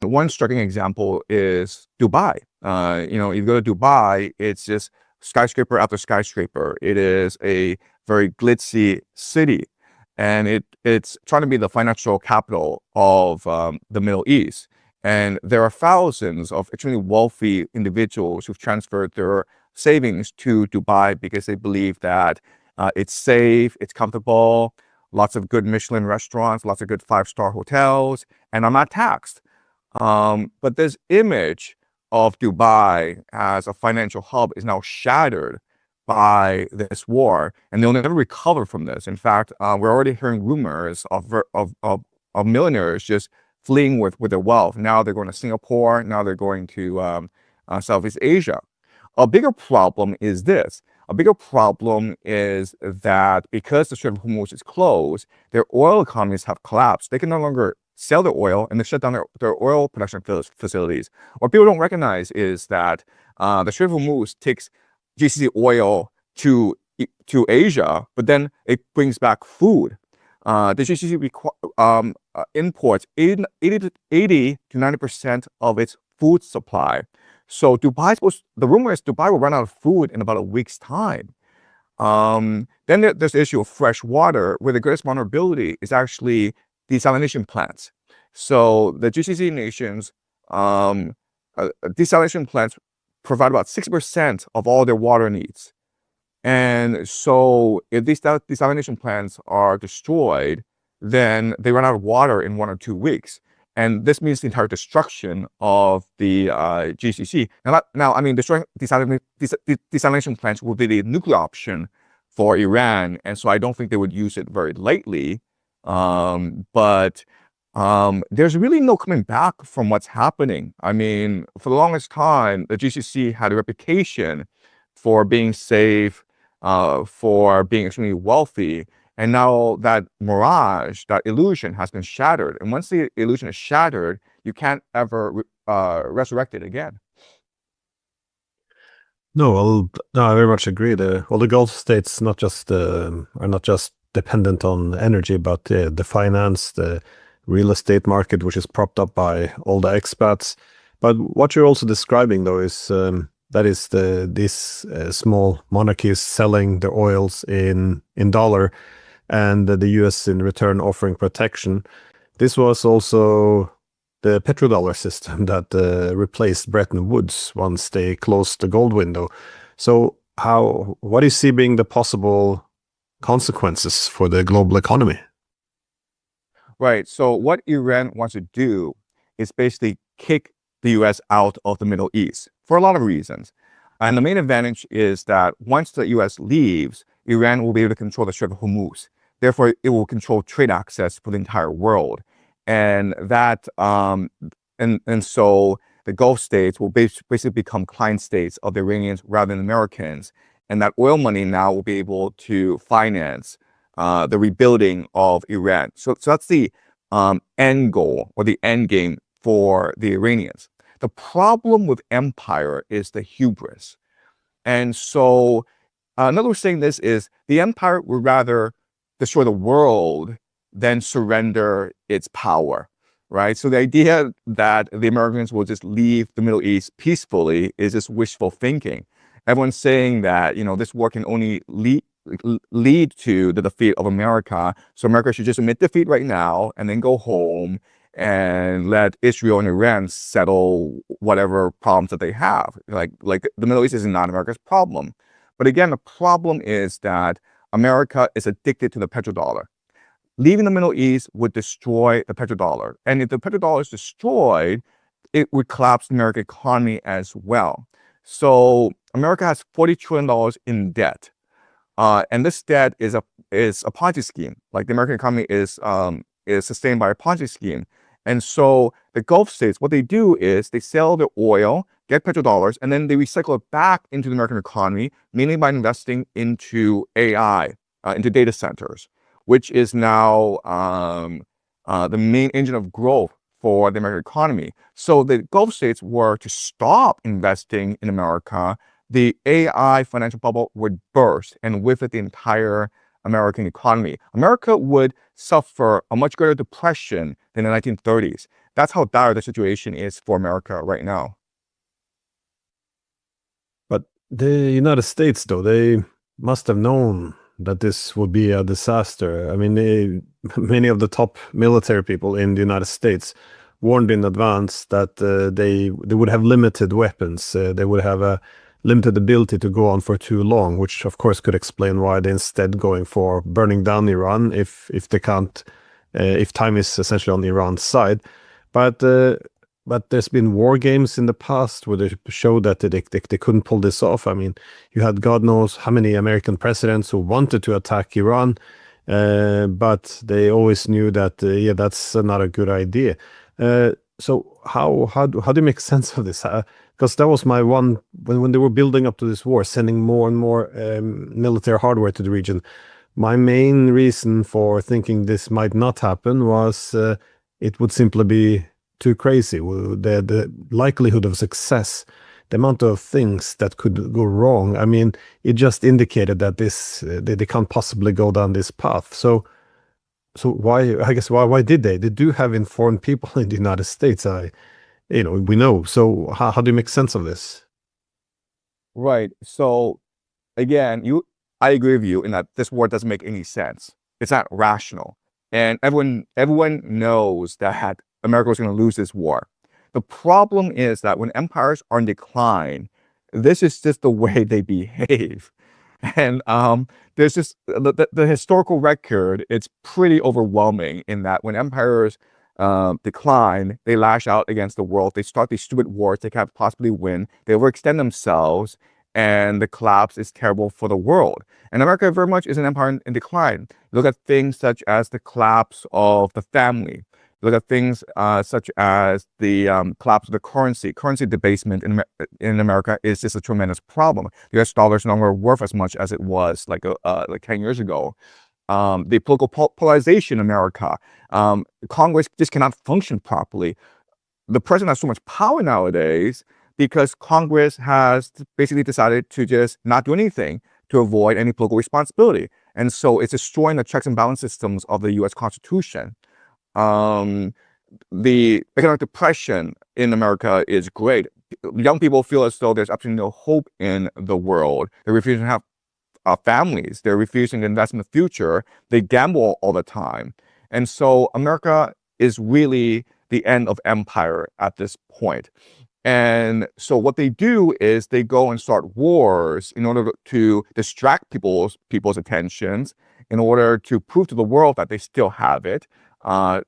one striking example is Dubai. You go to Dubai, it's just skyscraper after skyscraper. It is a very glitzy city, and it's trying to be the financial capital of the Middle East. And there are thousands of extremely wealthy individuals who've transferred their savings to Dubai because they believe that it's safe, it's comfortable, lots of good Michelin restaurants, lots of good five-star hotels, and I'm not taxed. But this image of Dubai as a financial hub is now shattered by this war, and they'll never recover from this. In fact, we're already hearing rumors of millionaires just fleeing with their wealth. Now they're going to Singapore. Now they're going to Southeast Asia. A bigger problem is this. A bigger problem is that because the Strait of Hormuz is closed, their oil economies have collapsed. They can no longer sell their oil, and they shut down their oil production facilities. What people don't recognize is that the Strait of Hormuz takes GCC oil to Asia, but then it brings back food. The GCC imports 80 to 90% of its food supply. So the rumor is Dubai will run out of food in about a week's time. Then there's the issue of fresh water, where the greatest vulnerability is actually desalination plants. So the GCC nations, desalination plants provide about 60% of all their water needs. And so if these desalination plants are destroyed, then they run out of water in 1 or 2 weeks. And this means the entire destruction of the GCC. Now, I mean, destroying desalination plants will be the nuclear option for Iran. And so I don't think they would use it very lightly. But there's really no coming back from what's happening. I mean, for the longest time, the GCC had a reputation for being safe, for being extremely wealthy. And now that mirage, that illusion has been shattered. And once the illusion is shattered, you can't ever resurrect it again. No, I very much agree. The Gulf states are not just dependent on energy, but the finance, the real estate market, which is propped up by all the expats. But what you're also describing, though, is these small monarchies selling their oils in dollar, and the U.S. in return offering protection. This was also the petrodollar system that replaced Bretton Woods once they closed the gold window. So what do you see being the possible consequences for the global economy? Right. So what Iran wants to do is basically kick the U.S. out of the Middle East for a lot of reasons. And the main advantage is that once the U.S. leaves, Iran will be able to control the Strait of Hormuz. Therefore, it will control trade access for the entire world. And that, and so the Gulf states will basically become client states of the Iranians rather than Americans. And that oil money now will be able to finance the rebuilding of Iran. So that's the end goal or the end game for the Iranians. The problem with empire is the hubris. And so another way of saying this is the empire would rather destroy the world than surrender its power, right? So the idea that the Americans will just leave the Middle East peacefully is just wishful thinking. Everyone's saying that, this war can only lead to the defeat of America. So America should just admit defeat right now and then go home and let Israel and Iran settle whatever problems that they have. Like the Middle East is not America's problem. But again, the problem is that America is addicted to the petrodollar. Leaving the Middle East would destroy the petrodollar. And if the petrodollar is destroyed, it would collapse the American economy as well. So America has $40 trillion in debt. And this debt is a Ponzi scheme. Like the American economy is sustained by a Ponzi scheme. And so the Gulf states, what they do is they sell their oil, get petrodollars, and then they recycle it back into the American economy, mainly by investing into AI, into data centers, which is now the main engine of growth for the American economy. So the Gulf states were to stop investing in America, the AI financial bubble would burst, and with it, the entire American economy. America would suffer a much greater depression than the 1930s. That's how dire the situation is for America right now. But the United States, though, they must have known that this would be a disaster. I mean, many of the top military people in the United States warned in advance that they would have limited weapons. They would have a limited ability to go on for too long, which of course could explain why they instead going for burning down Iran if they can't, if time is essentially on Iran's side. But but there's been war games in the past where they showed that they couldn't pull this off. I mean, you had God knows how many American presidents who wanted to attack Iran, but they always knew that yeah, that's not a good idea. So how do you make sense of this? Because that was my one when they were building up to this war, sending more and more military hardware to the region. My main reason for thinking this might not happen was it would simply be too crazy. The likelihood of success, the amount of things that could go wrong. I mean, it just indicated that this they can't possibly go down this path. So why? I guess why did they? They do have informed people in the United States. We know. So how do you make sense of this? Right. So again, I agree with you in that this war doesn't make any sense. It's not rational. And everyone knows that America was going to lose this war. The problem is that when empires are in decline, this is just the way they behave. And there's just the historical record, it's pretty overwhelming in that when empires decline, they lash out against the world. They start these stupid wars they can't possibly win. They overextend themselves, and the collapse is terrible for the world. And America very much is an empire in decline. Look at things such as the collapse of the family. Look at things such as the collapse of the currency. Currency debasement in America is just a tremendous problem. The US dollar is no longer worth as much as it was like 10 years ago. The political polarization in America. Congress just cannot function properly. The president has so much power nowadays because Congress has basically decided to just not do anything to avoid any political responsibility. And so it's destroying the checks and balance systems of the US Constitution. The economic depression in America is great. Young people feel as though there's absolutely no hope in the world. They're refusing to have families. They're refusing to invest in the future. They gamble all the time. And so America is really the end of empire at this point. And so what they do is they go and start wars in order to distract people's attentions, in order to prove to the world that they still have it. They're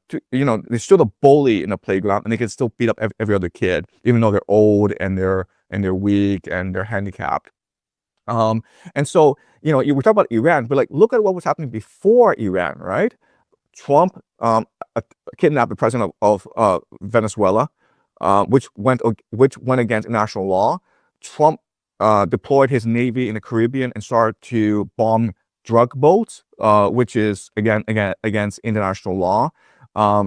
still the bully in the playground, and they can still beat up every other kid, even though they're old and they're weak and they're handicapped. And so, we talk about Iran, but like, look at what was happening before Iran, right? Trump kidnapped the president of Venezuela, which went against international law. Trump deployed his navy in the Caribbean and started to bomb drug boats, which is again against international law.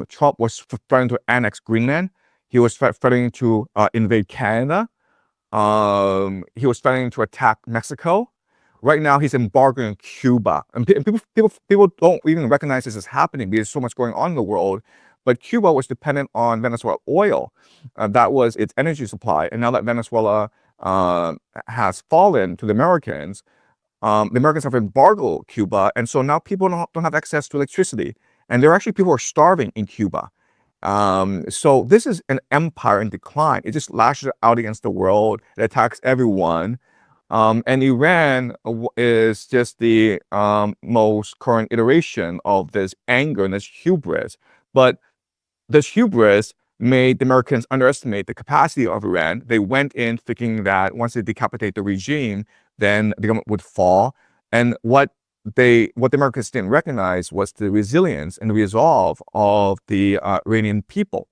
Trump was threatening to annex Greenland. He was threatening to invade Canada. He was threatening to attack Mexico. Right now, he's embargoing Cuba, and people don't even recognize this as happening because there's so much going on in the world. But Cuba was dependent on Venezuela oil. That was its energy supply. And now that Venezuela has fallen to the Americans have embargoed Cuba. And so now people don't have access to electricity. And there are actually people who are starving in Cuba. So this is an empire in decline. It just lashes out against the world. It attacks everyone. And Iran is just the most current iteration of this anger and this hubris. But this hubris made the Americans underestimate the capacity of Iran. They went in thinking that once they decapitate the regime, then the government would fall. And what the Americans didn't recognize was the resilience and the resolve of the Iranian people.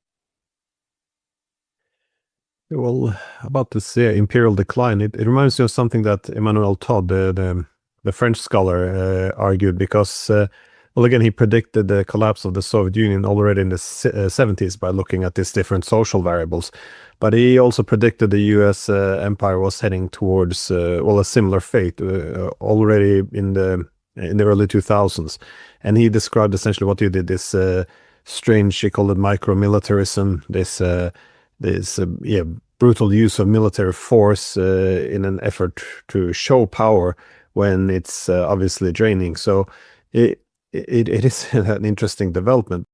Well, about this imperial decline, it reminds me of something that Emmanuel Todd, the French scholar, argued because, well, again, he predicted the collapse of the Soviet Union already in the 70s by looking at these different social variables. But he also predicted the US empire was heading towards, well, a similar fate already in the early 2000s. And he described essentially what you did, this strange, she called it micro-militarism, this brutal use of military force in an effort to show power when it's obviously draining. So it is an interesting development.